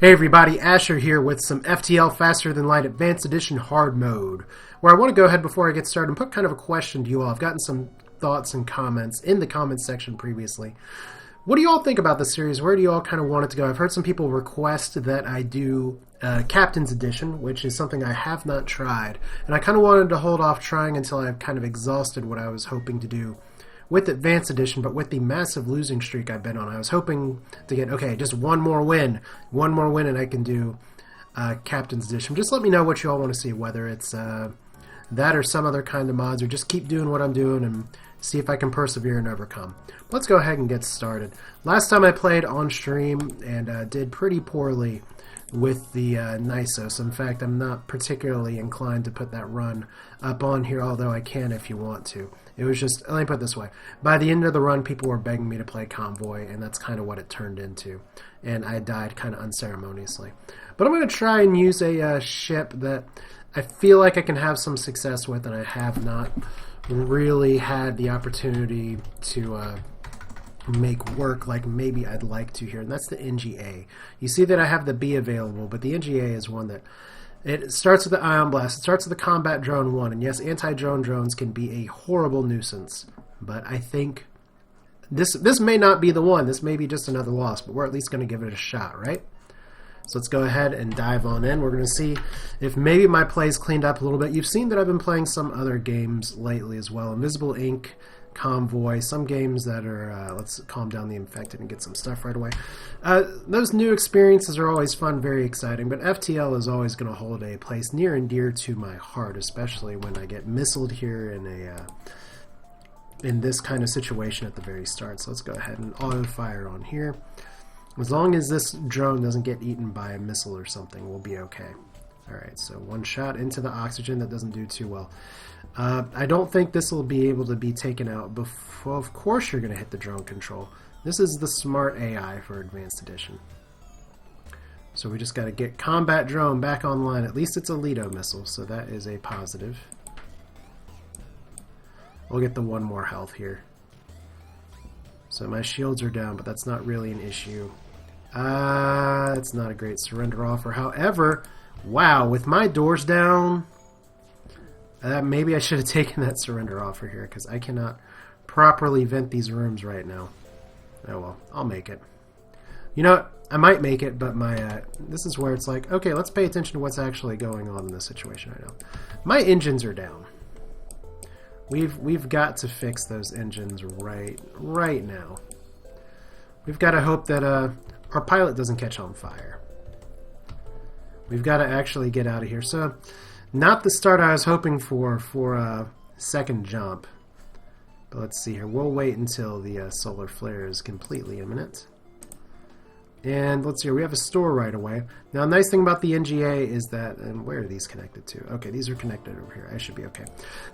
Hey everybody, Asher here with some FTL Faster Than Light Advanced Edition Hard Mode, where I want to go ahead before I get started and put kind of a question to you all. I've gotten some thoughts and comments in the comments section previously. What do you all think about this series? Where do you all kind of want it to go? I've heard some people request that I do Captain's Edition, which is something I have not tried, and I kind of wanted to hold off trying until I've kind of exhausted what I was hoping to do with Advanced Edition, but with the massive losing streak I've been on, I was hoping to get, okay, just one more win, and I can do Captain's Edition. Just let me know what you all want to see, whether it's that or some other kind of mods, or just keep doing what I'm doing and see if I can persevere and overcome. Let's go ahead and get started. Last time I played on stream and did pretty poorly with the Nisos. In fact, I'm not particularly inclined to put that run up on here, although I can if you want to. It was just, let me put it this way. By the end of the run, people were begging me to play Convoy, and that's kind of what it turned into. And I died kind of unceremoniously. But I'm going to try and use a ship that I feel like I can have some success with, and I have not really had the opportunity to make work like maybe I'd like to here, and that's the NGA. You see that I have the B available, but the NGA is one that it starts with the Ion Blast. It starts with the Combat Drone 1, and yes, anti-drone drones can be a horrible nuisance, but I think this may not be the one. This may be just another loss, but we're at least going to give it a shot, right? So let's go ahead and dive on in. We're going to see if maybe my play's cleaned up a little bit. You've seen that I've been playing some other games lately as well. Invisible Ink, Convoy, some games that are, let's calm down the infected and get some stuff right away. Those new experiences are always fun, very exciting, but FTL is always going to hold a place near and dear to my heart, especially when I get missiled here in this kind of situation at the very start. So let's go ahead and auto fire on here. As long as this drone doesn't get eaten by a missile or something, we'll be okay. Alright, so one shot into the oxygen. That doesn't do too well. I don't think this will be able to be taken out before. Of course you're going to hit the drone control. This is the smart AI for Advanced Edition. So we just got to get Combat Drone back online. At least it's a Lido missile, so that is a positive. We'll get the one more health here. So my shields are down, but that's not really an issue. It's not a great surrender offer. However, wow, with my doors down, maybe I should have taken that surrender offer here, because I cannot properly vent these rooms right now. Oh well, I'll make it. You know what? I might make it, but my this is where it's like, okay, let's pay attention to what's actually going on in this situation right now. My engines are down. We've got to fix those engines right now. We've got to hope that our pilot doesn't catch on fire. We've got to actually get out of here. So, not the start I was hoping for a second jump. But let's see here. We'll wait until the solar flare is completely imminent. And let's see here. We have a store right away. Now, a nice thing about the NGA is that, and where are these connected to? Okay, these are connected over here. I should be okay.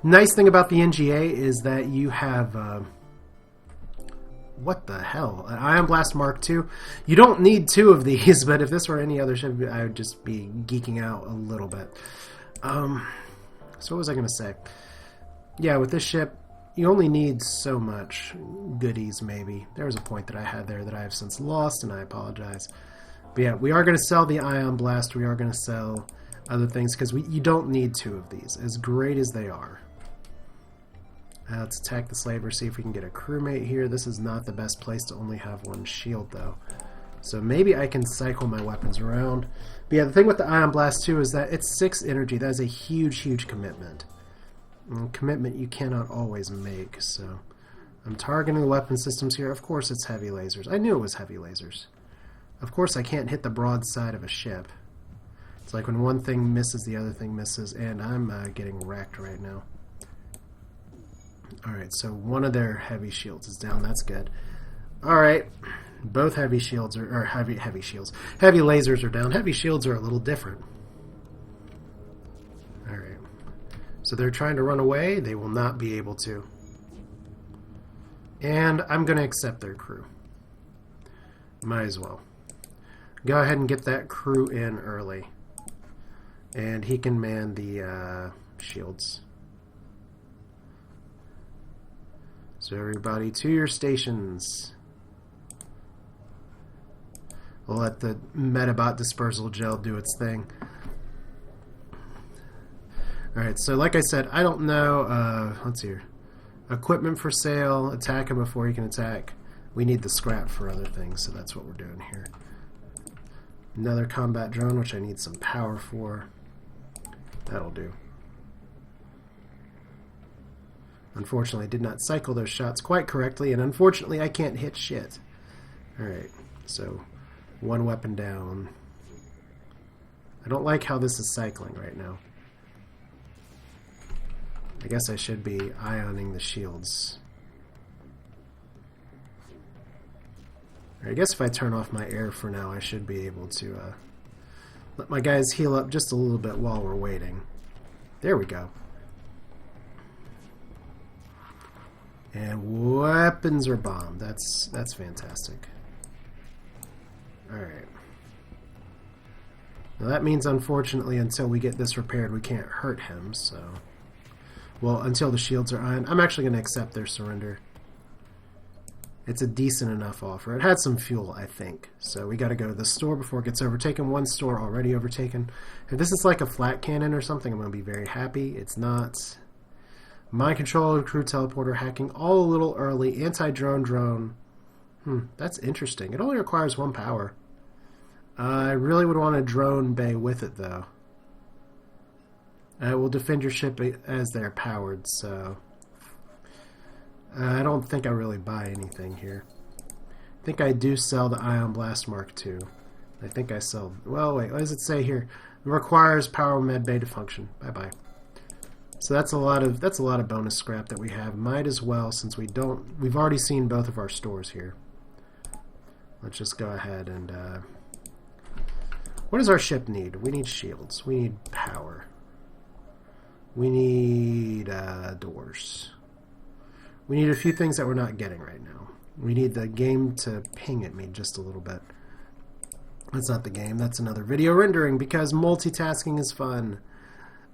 Nice thing about the NGA is that you have, what the hell? An Ion Blast Mark II. You don't need two of these, but if this were any other ship, I would just be geeking out a little bit. So what was I going to say? Yeah, with this ship, you only need so much goodies, maybe. There was a point that I had there that I have since lost, and I apologize. But yeah, we are going to sell the Ion Blast. We are going to sell other things, because you don't need two of these, as great as they are. Let's attack the slaver, see if we can get a crewmate here. This is not the best place to only have one shield, though. So maybe I can cycle my weapons around. But yeah, the thing with the Ion Blast, too, is that it's 6 energy. That is a huge, huge commitment. And commitment you cannot always make, so I'm targeting the weapon systems here. Of course it's heavy lasers. I knew it was heavy lasers. Of course I can't hit the broadside of a ship. It's like when one thing misses, the other thing misses, and I'm getting wrecked right now. Alright, so one of their heavy shields is down. That's good. Alright, both heavy shields are, heavy shields. Heavy lasers are down. Heavy shields are a little different. Alright. So they're trying to run away. They will not be able to. And I'm going to accept their crew. Might as well. Go ahead and get that crew in early. And he can man the shields. So everybody to your stations. We'll let the Metabot dispersal gel do its thing. Alright, so like I said, I don't know, let's see here. Equipment for sale, attack him before he can attack. We need the scrap for other things, so that's what we're doing here. Another combat drone, which I need some power for. That'll do. Unfortunately, I did not cycle those shots quite correctly, and unfortunately, I can't hit shit. Alright, so one weapon down. I don't like how this is cycling right now. I guess I should be ioning the shields. I guess if I turn off my air for now, I should be able to let my guys heal up just a little bit while we're waiting. There we go. And weapons are bombed. That's fantastic. Alright. Now that means, unfortunately, until we get this repaired, we can't hurt him, so... Well, until the shields are on. I'm actually going to accept their surrender. It's a decent enough offer. It had some fuel, I think. So we got to go to the store before it gets overtaken. One store already overtaken. If this is like a flat cannon or something, I'm going to be very happy. It's not. Mind control, crew teleporter, hacking, all a little early. Anti-drone drone. That's interesting. It only requires 1 power. I really would want a drone bay with it, though. Will defend your ship as they're powered, so... I don't think I really buy anything here. I think I do sell the Ion Blast Mark II. I think I sell... Well, wait, what does it say here? It requires power med bay to function. Bye-bye. So that's a lot of bonus scrap that we have. Might as well, since we've already seen both of our stores here. Let's just go ahead and... what does our ship need? We need shields. We need power. We need doors. We need a few things that we're not getting right now. We need the game to ping at me just a little bit. That's not the game. That's another video rendering because multitasking is fun.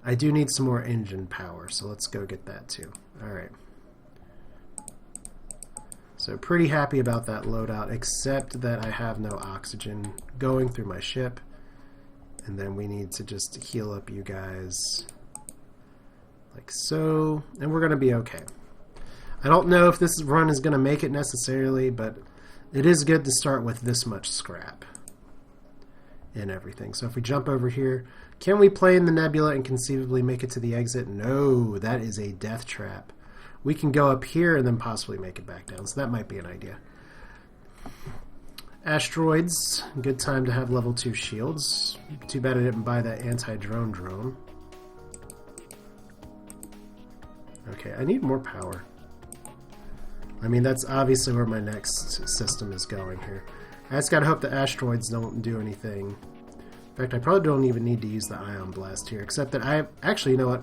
I do need some more engine power, so let's go get that too. Alright. So pretty happy about that loadout, except that I have no oxygen going through my ship. And then we need to just heal up you guys... like so, and we're going to be okay. I don't know if this run is going to make it necessarily, but it is good to start with this much scrap and everything. So if we jump over here, can we play in the nebula and conceivably make it to the exit? No, that is a death trap. We can go up here and then possibly make it back down, so that might be an idea. Asteroids, good time to have level 2 shields. Too bad I didn't buy that anti-drone drone. Okay, I need more power. I mean, that's obviously where my next system is going here. I just gotta hope the asteroids don't do anything. In fact, I probably don't even need to use the Ion Blast here, except that actually, you know what?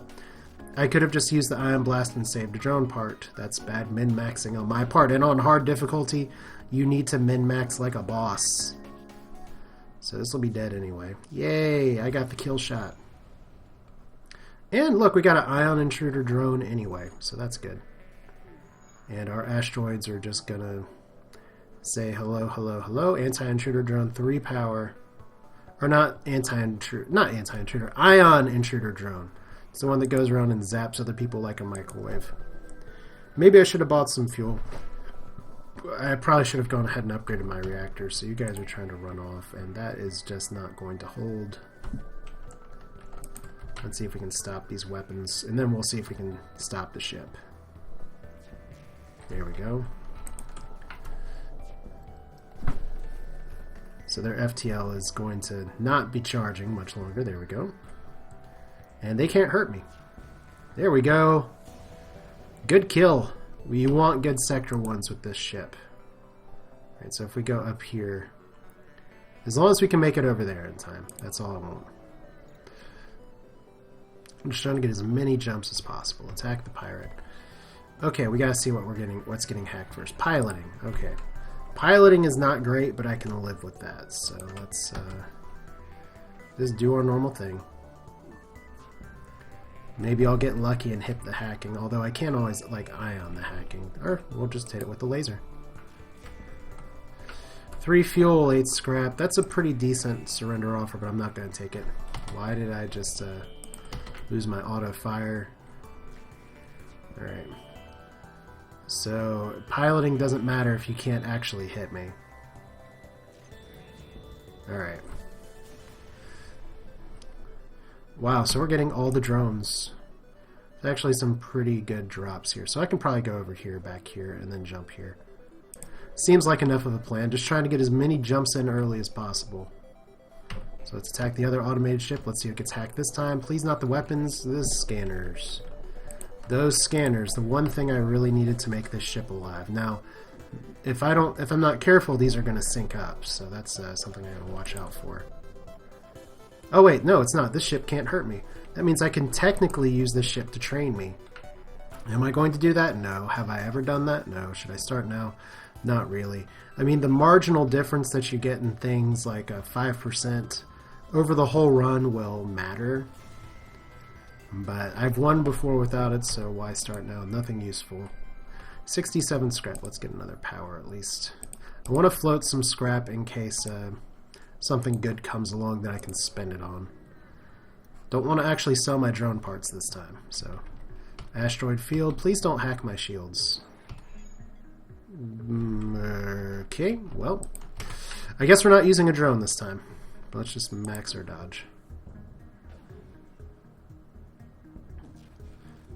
I could have just used the Ion Blast and saved a drone part. That's bad min-maxing on my part. And on hard difficulty, you need to min-max like a boss. So this will be dead anyway. Yay, I got the kill shot. And look, we got an Ion Intruder drone anyway, so that's good. And our asteroids are just gonna say hello, hello, hello. Anti-intruder drone, 3 power. Or not anti-intruder, Ion Intruder drone. It's the one that goes around and zaps other people like a microwave. Maybe I should have bought some fuel. I probably should have gone ahead and upgraded my reactor, so you guys are trying to run off, and that is just not going to hold. Let's see if we can stop these weapons, and then we'll see if we can stop the ship. There we go. So their FTL is going to not be charging much longer. There we go. And they can't hurt me. There we go. Good kill. We want good Sector 1s with this ship. Alright, so if we go up here, as long as we can make it over there in time, that's all I want. I'm just trying to get as many jumps as possible. Attack the pirate. Okay, we gotta see what's getting hacked first. Piloting. Okay. Piloting is not great, but I can live with that. So let's just do our normal thing. Maybe I'll get lucky and hit the hacking, although I can't always eye on the hacking. Or we'll just hit it with the laser. 3 fuel, 8 scrap. That's a pretty decent surrender offer, but I'm not going to take it. Why did I just lose my auto fire? Alright. So, piloting doesn't matter if you can't actually hit me. Alright. Wow, so we're getting all the drones. There's actually some pretty good drops here. So I can probably go over here, back here, and then jump here. Seems like enough of a plan. Just trying to get as many jumps in early as possible. So let's attack the other automated ship. Let's see what gets hacked this time. Please not the weapons, the scanners. Those scanners, the one thing I really needed to make this ship alive. Now, if I'm not careful, these are going to sync up. So that's something I got to watch out for. Oh wait, no, it's not. This ship can't hurt me. That means I can technically use this ship to train me. Am I going to do that? No. Have I ever done that? No. Should I start now? Not really. I mean, the marginal difference that you get in things like 5% over the whole run will matter. But I've won before without it, so why start now? Nothing useful. 67 scrap. Let's get another power at least. I want to float some scrap in case something good comes along that I can spend it on. Don't want to actually sell my drone parts this time. So, asteroid field. Please don't hack my shields. Okay, well, I guess we're not using a drone this time. Let's just max our dodge.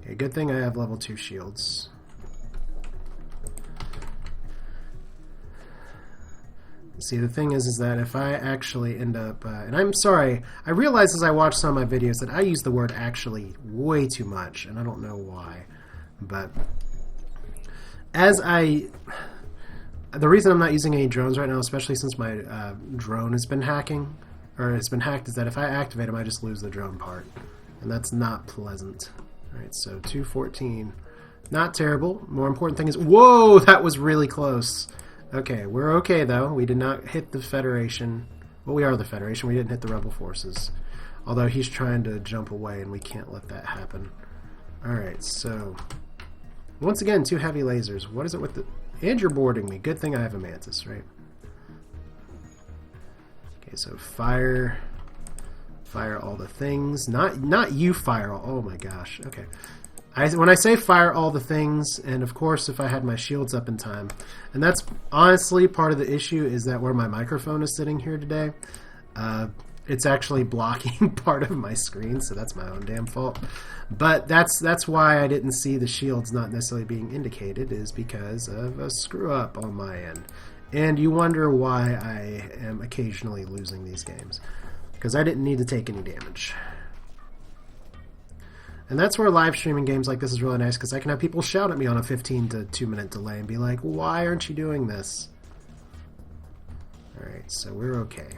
Okay, good thing I have level 2 shields. See, the thing is that if I actually end up... and I'm sorry, I realize as I watch some of my videos that I use the word actually way too much, and I don't know why. But as I... The reason I'm not using any drones right now, especially since my drone has been hacking, or has been hacked, is that if I activate them, I just lose the drone part. And that's not pleasant. Alright, so 214. Not terrible. More important thing is... Whoa! That was really close. Okay, we're okay though. We did not hit the Federation. Well, we are the Federation. We didn't hit the Rebel forces. Although he's trying to jump away and we can't let that happen. Alright, so... Once again, 2 heavy lasers. What is it with the... And you're boarding me. Good thing I have a Mantis, right? Okay, so fire... Fire all the things. Not you fire all... Oh my gosh. Okay. When I say fire all the things, and of course if I had my shields up in time, and that's honestly part of the issue is that where my microphone is sitting here today, it's actually blocking part of my screen, so that's my own damn fault. But that's why I didn't see the shields not necessarily being indicated, is because of a screw up on my end. And you wonder why I am occasionally losing these games. Because I didn't need to take any damage. And that's where live streaming games like this is really nice, because I can have people shout at me on a 15 to 2 minute delay and be like, why aren't you doing this? Alright, so we're okay.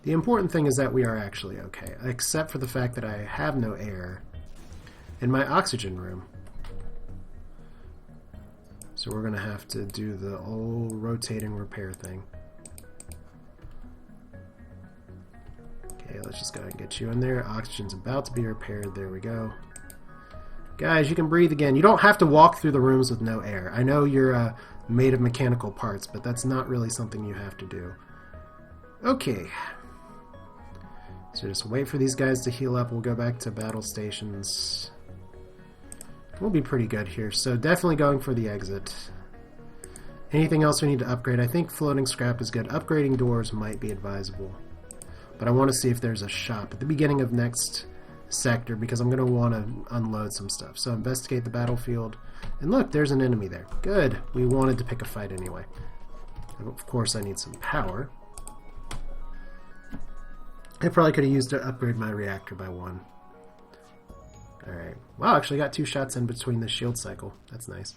The important thing is that we are actually okay, except for the fact that I have no air in my oxygen room. So we're going to have to do the old rotating repair thing. Okay, let's just go ahead and get you in there. Oxygen's about to be repaired. There we go. Guys, you can breathe again. You don't have to walk through the rooms with no air. I know you're made of mechanical parts, but that's not really something you have to do. Okay. So just wait for these guys to heal up. We'll go back to battle stations. We'll be pretty good here. So definitely going for the exit. Anything else we need to upgrade? I think floating scrap is good. Upgrading doors might be advisable. But I want to see if there's a shop at the beginning of next sector, because I'm going to want to unload some stuff. So investigate the battlefield. And look, there's an enemy there. Good. We wanted to pick a fight anyway. Of course, I need some power. I probably could have used to upgrade my reactor by 1. Alright. Wow, actually got 2 shots in between the shield cycle. That's nice.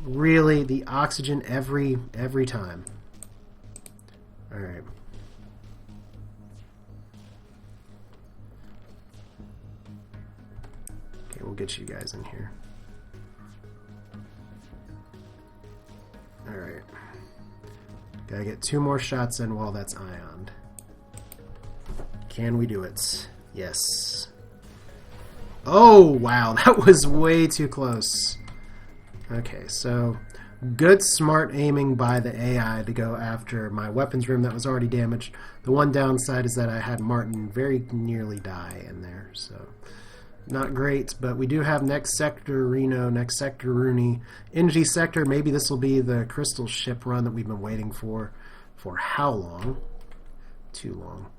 Really, the oxygen every time. Alright. Okay, we'll get you guys in here. Alright. Gotta get 2 more shots in while that's ioned. Can we do it? Yes. Oh, wow, that was way too close. Okay, so Good, smart aiming by the AI to go after my weapons room that was already damaged. The one downside is that I had Martin very nearly die in there, so not great. But we do have next sector Reno, next sector Rooney, NG sector. Maybe this will be the crystal ship run that we've been waiting for how long? Too long.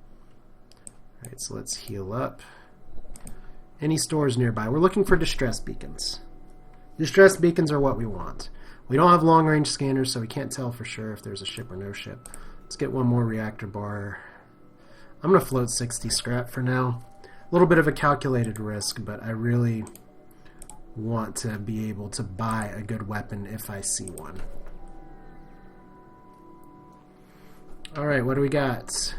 All right, so let's heal up. Any stores nearby? We're looking for distress beacons. Distress beacons are what we want. We don't have long-range scanners, so we can't tell for sure if there's a ship or no ship. Let's get one more reactor bar. I'm going to float 60 scrap for now. A little bit of a calculated risk, but I really want to be able to buy a good weapon if I see one. Alright, what do we got?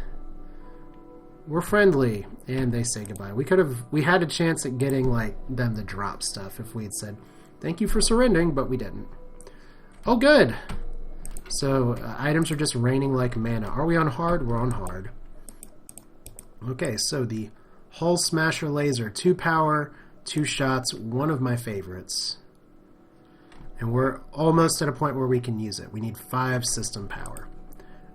We're friendly, and they say goodbye. We had a chance at getting like them to drop stuff if we had said, thank you for surrendering, but we didn't. Oh, good. So, items are just raining like mana. Are we on hard? We're on hard. Okay, so the Hull Smasher Laser. 2 power, 2 shots. One of my favorites. And we're almost at a point where we can use it. We need 5 system power.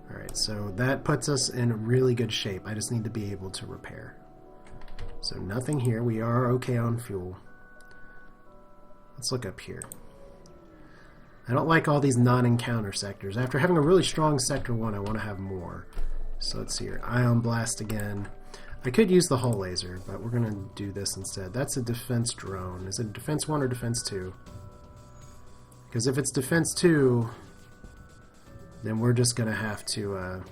Alright, so that puts us in really good shape. I just need to be able to repair. So nothing here. We are okay on fuel. Let's look up here. I don't like all these non-encounter sectors. After having a really strong Sector 1, I want to have more. So let's see here. Ion Blast again. I could use the Hull Laser, but we're going to do this instead. That's a defense drone. Is it Defense 1 or Defense 2? Because if it's Defense 2, then we're just going to have to...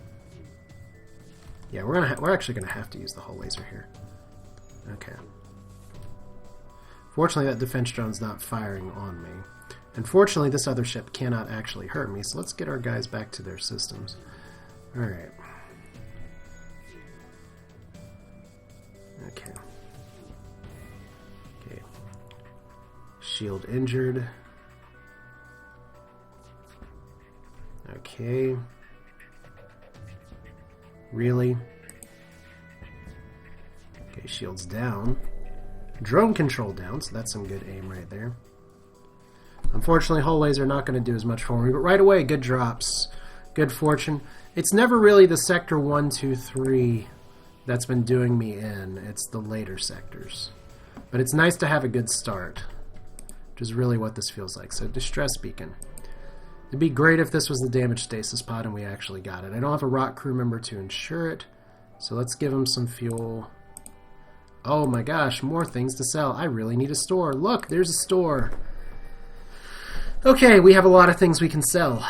yeah, we're actually going to have to use the Hull Laser here. Okay. Fortunately, that defense drone's not firing on me. Unfortunately, this other ship cannot actually hurt me, so let's get our guys back to their systems. Alright. Okay. Okay. Shield injured. Okay. Really? Okay, shields down. Drone control down, so that's some good aim right there. Unfortunately, Hull Laser not going to do as much for me, but right away, good drops. Good fortune. It's never really the Sector 1, 2, 3 that's been doing me in. It's the later sectors. But it's nice to have a good start, which is really what this feels like. So, Distress Beacon. It'd be great if this was the damaged stasis pod and we actually got it. I don't have a rock crew member to ensure it, so let's give him some fuel. Oh my gosh, more things to sell. I really need a store. Look, there's a store. Okay, we have a lot of things we can sell.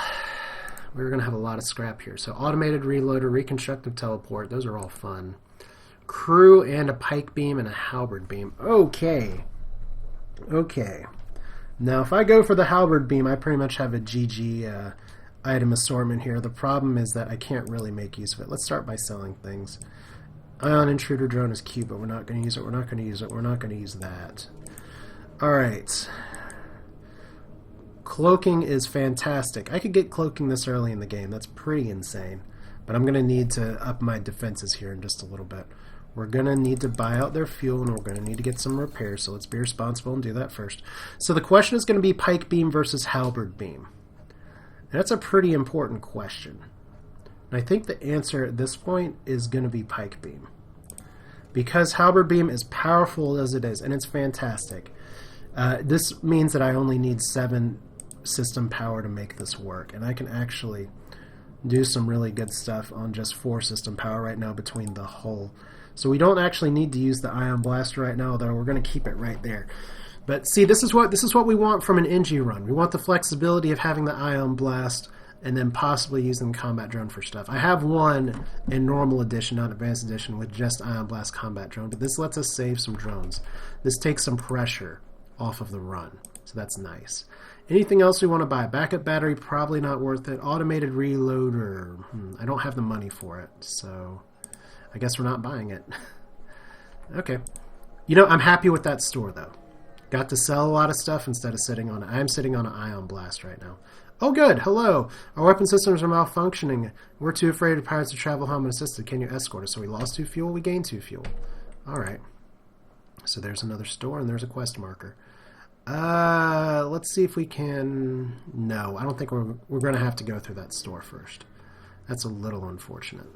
We're going to have a lot of scrap here. So automated reloader, reconstructive teleport, those are all fun. Crew and a pike beam and a halberd beam. Okay. Okay. Now, if I go for the halberd beam, I pretty much have a GG item assortment here. The problem is that I can't really make use of it. Let's start by selling things. Ion intruder drone is cute, but we're not going to use it. We're not going to use it. We're not going to use that. Alright. Cloaking is fantastic. I could get cloaking this early in the game. That's pretty insane. But I'm going to need to up my defenses here in just a little bit. We're going to need to buy out their fuel, and we're going to need to get some repairs, so let's be responsible and do that first. So the question is going to be pike beam versus halberd beam. And that's a pretty important question. And I think the answer at this point is going to be pike beam. Because halberd beam, as powerful as it is, and it's fantastic, this means that I only need 7 system power to make this work, and I can actually do some really good stuff on just 4 system power right now between the hull. So we don't actually need to use the ion blaster right now, though we're going to keep it right there. But see, this is what we want from an NG run. We want the flexibility of having the ion blast and then possibly using the combat drone for stuff. I have one in normal edition, not advanced edition, with just ion blast combat drone, but this lets us save some drones. This takes some pressure off of the run, so that's nice. Anything else we want to buy? Backup battery, probably not worth it. Automated reloader, I don't have the money for it, so I guess we're not buying it. Okay. You know, I'm happy with that store, though. Got to sell a lot of stuff instead of sitting on it. I'm sitting on an ion blast right now. Oh, good. Hello. Our weapon systems are malfunctioning. We're too afraid of pirates to travel home unassisted. Can you escort us? So we lost 2 fuel, we gained 2 fuel. All right. So there's another store, and there's a quest marker. Let's see if we can... No, I don't think we're going to have to go through that store first. That's a little unfortunate.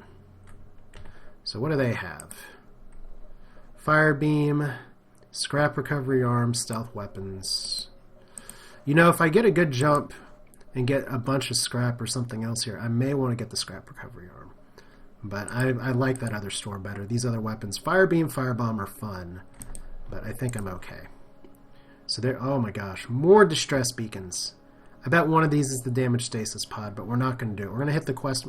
So what do they have? Fire beam, scrap recovery arm, stealth weapons. You know, if I get a good jump and get a bunch of scrap or something else here, I may want to get the scrap recovery arm. But I like that other store better. These other weapons, fire beam, firebomb, are fun, but I think I'm okay. So there, oh my gosh, more distress beacons. I bet one of these is the damage stasis pod, but we're not going to do it. We're going to hit the quest.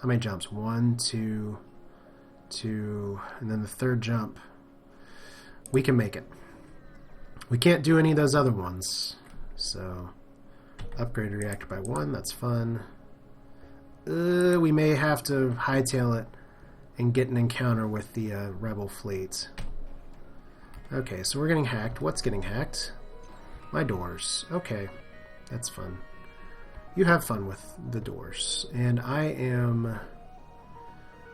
How many jumps? 1, 2, 2, and then the third jump. We can make it. We can't do any of those other ones. So, upgrade reactor by 1, that's fun. We may have to hightail it and get an encounter with the rebel fleet. Okay, so we're getting hacked. What's getting hacked? My doors. Okay, that's fun. You have fun with the doors. And I am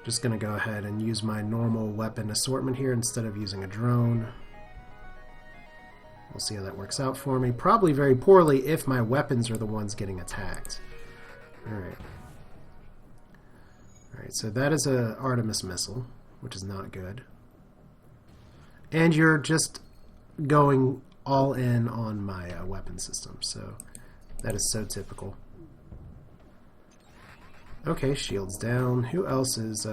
just going to go ahead and use my normal weapon assortment here instead of using a drone. We'll see how that works out for me. Probably very poorly if my weapons are the ones getting attacked. Alright. Alright, so that is a Artemis missile, which is not good. And you're just going all in on my weapon system, so that is so typical. Okay, shield's down. Who else is...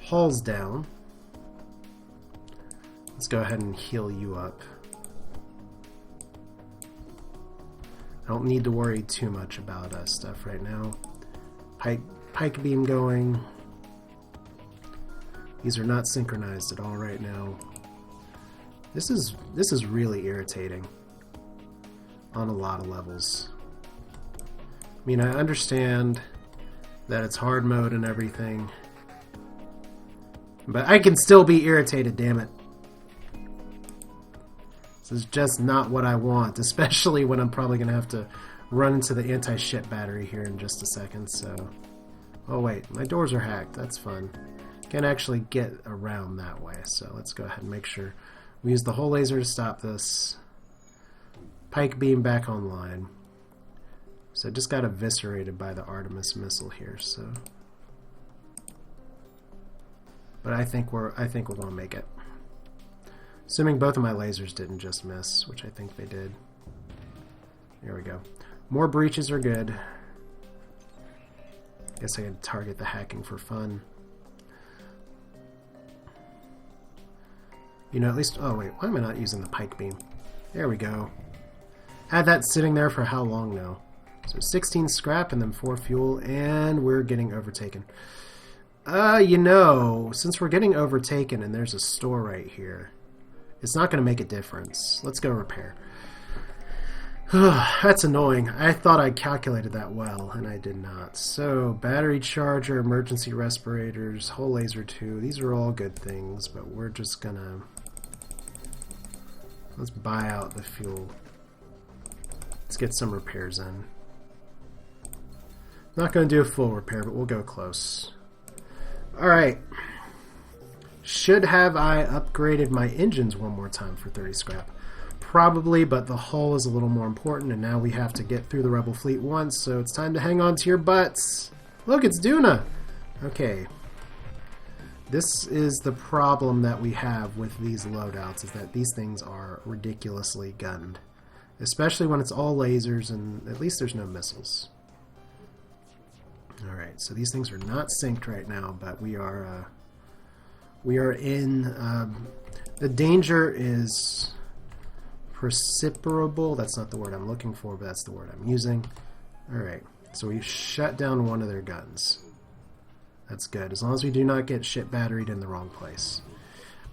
Hull's down. Let's go ahead and heal you up. I don't need to worry too much about stuff right now. Pike beam going. These are not synchronized at all right now. This is really irritating on a lot of levels. I mean, I understand that it's hard mode and everything, but I can still be irritated, damn it. This is just not what I want, especially when I'm probably going to have to run into the anti-ship battery here in just a second, so... Oh wait, my doors are hacked, that's fun. Can't actually get around that way, so let's go ahead and make sure we use the whole laser to stop this. Pike beam back online. So it just got eviscerated by the Artemis missile here, so... But I think we're gonna make it. Assuming both of my lasers didn't just miss, which I think they did. There we go. More breaches are good. Guess I can target the hacking for fun. You know, at least... Oh, wait. Why am I not using the pike beam? There we go. Had that sitting there for how long now? So 16 scrap and then 4 fuel, and we're getting overtaken. You know, since we're getting overtaken and there's a store right here, it's not going to make a difference. Let's go repair. That's annoying. I thought I calculated that well, and I did not. So, battery charger, emergency respirators, whole laser 2. These are all good things, but we're just gonna... Let's buy out the fuel. Let's get some repairs in. Not gonna do a full repair, but we'll go close. Alright. Should have I upgraded my engines one more time for 30 scrap? Probably, but the hull is a little more important, and now we have to get through the Rebel fleet once, so it's time to hang on to your butts. Look, it's Duna! Okay. This is the problem that we have with these loadouts, is that these things are ridiculously gunned. Especially when it's all lasers, and at least there's no missiles. Alright, so these things are not synced right now, but we are in... the danger is... Precipitable, that's not the word I'm looking for, but that's the word I'm using. Alright, so we shut down one of their guns. That's good, as long as we do not get shit batteried in the wrong place.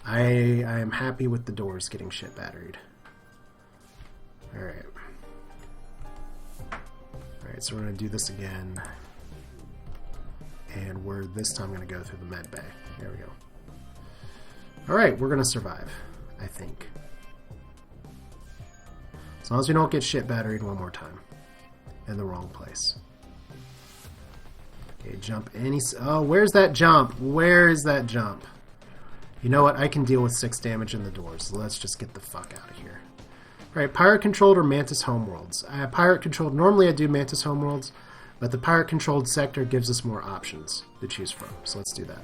I am happy with the doors getting shit batteried. Alright. Alright, so we're going to do this again. And we're this time going to go through the med bay. There we go. Alright, we're going to survive, I think. As long as we don't get shit batteried one more time. In the wrong place. Okay, jump any... Oh, where's that jump? Where is that jump? You know what? I can deal with 6 damage in the doors. So let's just get the fuck out of here. Alright, Pirate-controlled or Mantis Homeworlds? Pirate-controlled. Normally I do Mantis Homeworlds, but the Pirate-controlled sector gives us more options to choose from. So let's do that.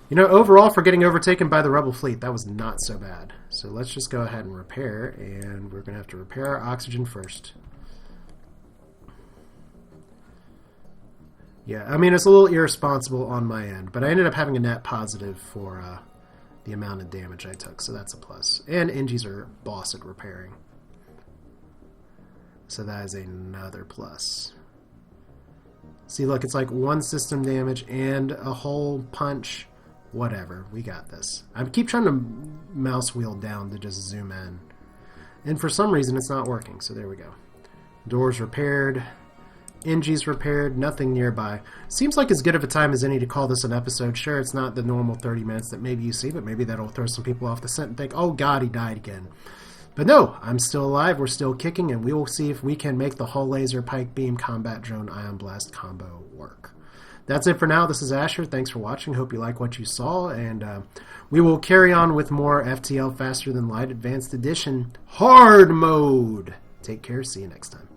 You know, overall, for getting overtaken by the Rebel fleet, that was not so bad. So let's just go ahead and repair, and we're going to have to repair our oxygen first. Yeah, I mean, it's a little irresponsible on my end, but I ended up having a net positive for the amount of damage I took, so that's a plus. And Engis are boss at repairing. So that is another plus. See, look, it's like 1 system damage and a whole punch. Whatever, we got this. I keep trying to mouse wheel down to just zoom in. And for some reason, it's not working, so there we go. Doors repaired. Engis repaired, nothing nearby. Seems like as good of a time as any to call this an episode. Sure, it's not the normal 30 minutes that maybe you see, but maybe that'll throw some people off the scent and think, oh god, he died again. But no, I'm still alive, we're still kicking, and we will see if we can make the Hull Laser Pike Beam Combat Drone Ion Blast combo work. That's it for now. This is Asher. Thanks for watching. Hope you like what you saw, and we will carry on with more FTL Faster Than Light Advanced Edition Hard Mode. Take care. See you next time.